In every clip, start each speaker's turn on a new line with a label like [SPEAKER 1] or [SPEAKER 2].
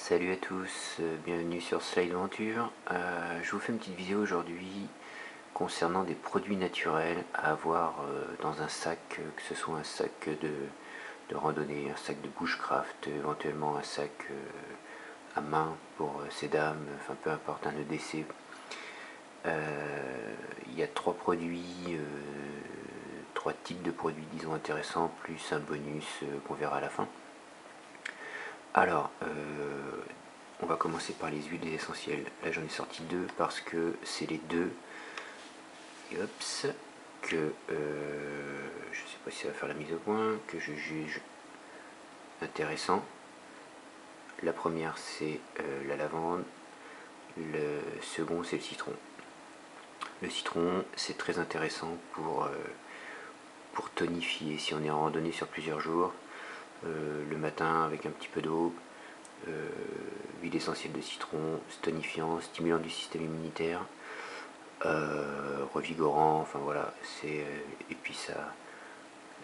[SPEAKER 1] Salut à tous, bienvenue sur Slide Venture. Je vous fais une petite vidéo aujourd'hui concernant des produits naturels à avoir dans un sac, que ce soit un sac de randonnée, un sac de bushcraft, éventuellement un sac à main pour ces dames, enfin peu importe, un EDC. Il y a trois produits, trois types de produits disons intéressants, plus un bonus qu'on verra à la fin. Alors, on va commencer par les huiles essentielles. Là, j'en ai sorti deux parce que c'est les deux que je sais pas si ça va faire la mise au point, que je juge intéressant. La première, c'est la lavande. Le second, c'est le citron. Le citron, c'est très intéressant pour tonifier. Si on est en randonnée sur plusieurs jours, le matin avec un petit peu d'eau, huile essentielle de citron, tonifiant, stimulant du système immunitaire, revigorant, enfin voilà, c'est et puis ça,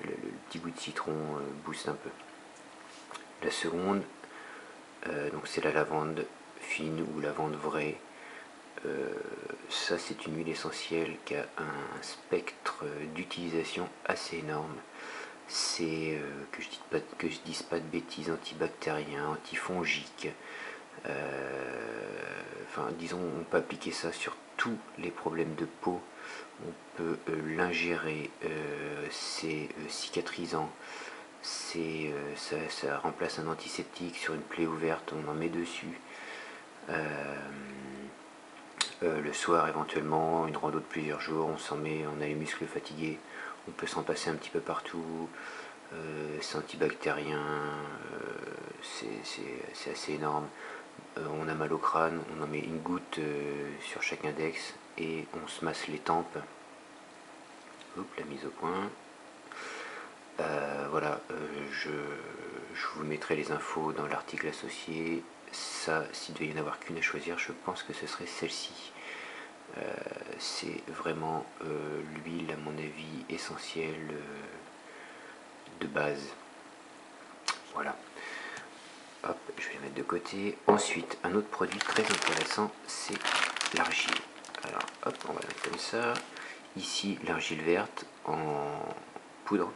[SPEAKER 1] le petit goût de citron booste un peu. La seconde, donc c'est la lavande fine ou lavande vraie. Ça c'est une huile essentielle qui a un spectre d'utilisation assez énorme. C'est que je dise pas de bêtises, antibactérien, antifongique. Enfin, disons, on peut appliquer ça sur tous les problèmes de peau. On peut l'ingérer, c'est cicatrisant. Ça remplace un antiseptique sur une plaie ouverte, on en met dessus. Le soir éventuellement, une rando de plusieurs jours, on s'en met, on a les muscles fatigués, on peut s'en passer un petit peu partout. C'est antibactérien, c'est assez énorme. On a mal au crâne, on en met une goutte sur chaque index et on se masse les tempes. Hop, la mise au point. Voilà, je vous mettrai les infos dans l'article associé. Ça, s'il devait y en avoir qu'une à choisir, je pense que ce serait celle-ci. C'est vraiment l'huile, à mon avis, essentielle de base. Voilà. Hop, je vais les mettre de côté. Ensuite, un autre produit très intéressant, c'est l'argile. Alors, hop, on va la mettre comme ça. Ici, l'argile verte en poudre.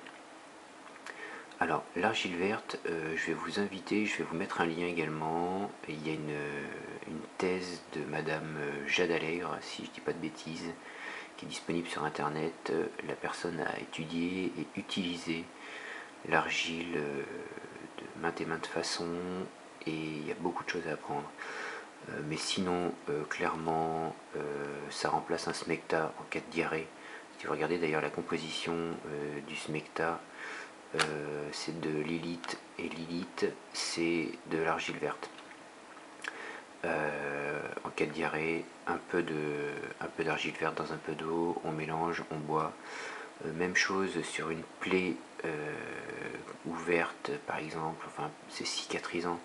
[SPEAKER 1] Alors, l'argile verte, je vais vous inviter, je vais vous mettre un lien également. Il y a une thèse de Madame Jade Allègre, si je ne dis pas de bêtises, qui est disponible sur Internet. La personne a étudié et utilisé l'argile de maintes et maintes façons, et il y a beaucoup de choses à apprendre. Mais sinon, clairement, ça remplace un smecta en cas de diarrhée. Si vous regardez d'ailleurs la composition du smecta, c'est de l'élite, et l'élite c'est de l'argile verte. En cas de diarrhée, un peu d'argile verte dans un peu d'eau, on mélange, on boit. Même chose sur une plaie ouverte par exemple, enfin c'est cicatrisant,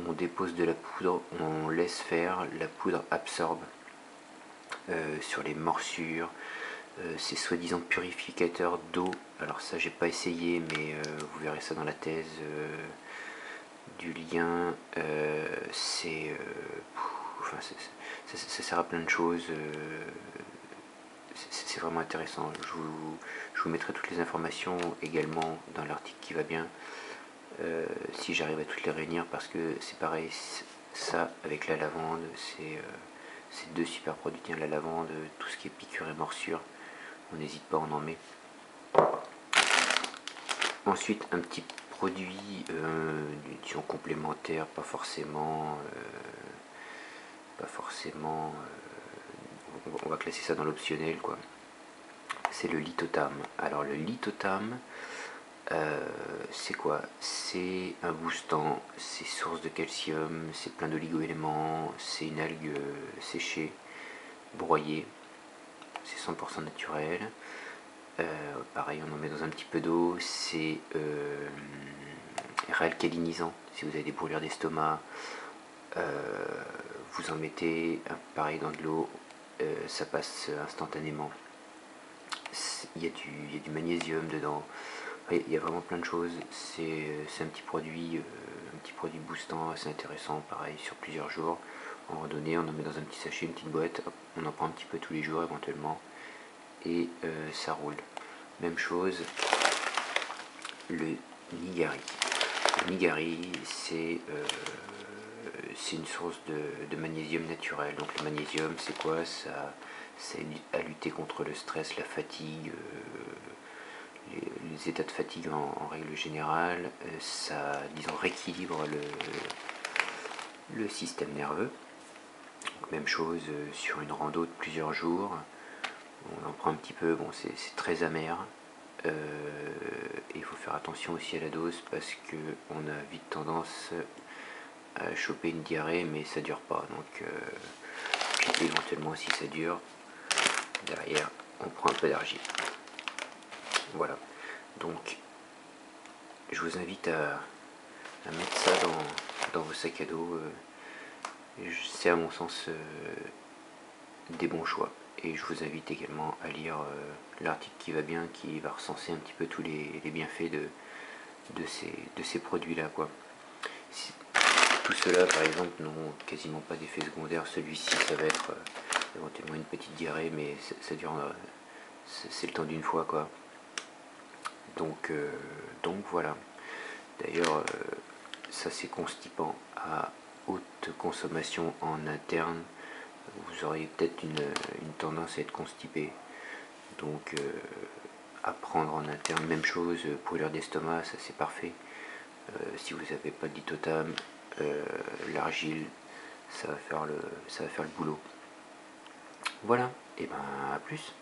[SPEAKER 1] on dépose de la poudre, on laisse faire, la poudre absorbe sur les morsures. C'est soi-disant purificateur d'eau. Alors ça j'ai pas essayé, mais vous verrez ça dans la thèse du lien. Enfin, ça sert à plein de choses. C'est vraiment intéressant. Je vous mettrai toutes les informations également dans l'article qui va bien, si j'arrive à toutes les réunir, parce que c'est pareil, ça avec la lavande, c'est deux super produits. Tiens, la lavande, tout ce qui est piqûre et morsure, on n'hésite pas, on en met. Ensuite, un petit produit disons complémentaire, pas forcément on va classer ça dans l'optionnel, quoi. C'est le lithotam. Alors le lithotam, c'est quoi? C'est un boostant, c'est source de calcium, c'est plein d'oligo-éléments, c'est une algue séchée, broyée, c'est 100% naturel. Pareil, on en met dans un petit peu d'eau, c'est réalcalinisant. Si vous avez des brûlures d'estomac, vous en mettez pareil dans de l'eau, ça passe instantanément. Il y a du magnésium dedans. Il y a vraiment plein de choses. C'est un petit produit boostant, assez intéressant, pareil sur plusieurs jours. En randonnée, on en met dans un petit sachet, une petite boîte, hop, on en prend un petit peu tous les jours éventuellement, et ça roule. Même chose, le Nigari. Le Nigari, c'est une source de magnésium naturel. Donc le magnésium, c'est quoi? Ça aide à lutter contre le stress, la fatigue, les états de fatigue en règle générale. Ça, disons, rééquilibre le système nerveux. Donc, même chose sur une rando de plusieurs jours. On en prend un petit peu, bon, c'est très amer. Et il faut faire attention aussi à la dose parce qu'on a vite tendance à choper une diarrhée, mais ça dure pas. Donc, puis éventuellement, si ça dure, derrière, on prend un peu d'argile. Voilà. Donc, je vous invite à mettre ça dans vos sacs à dos. C'est à mon sens des bons choix. Et je vous invite également à lire l'article qui va bien, qui va recenser un petit peu tous les bienfaits de ces produits-là, quoi. Tout cela, par exemple, n'ont quasiment pas d'effet secondaire. Celui-ci, ça va être éventuellement une petite diarrhée, mais ça dure, c'est le temps d'une fois, quoi. Donc voilà. D'ailleurs, ça c'est constipant à haute consommation en interne. Vous auriez peut-être une tendance à être constipé. Donc à prendre en interne, même chose, brûlure d'estomac, ça c'est parfait. Si vous n'avez pas de lithotam, l'argile, ça va faire le boulot. Voilà, et ben à plus.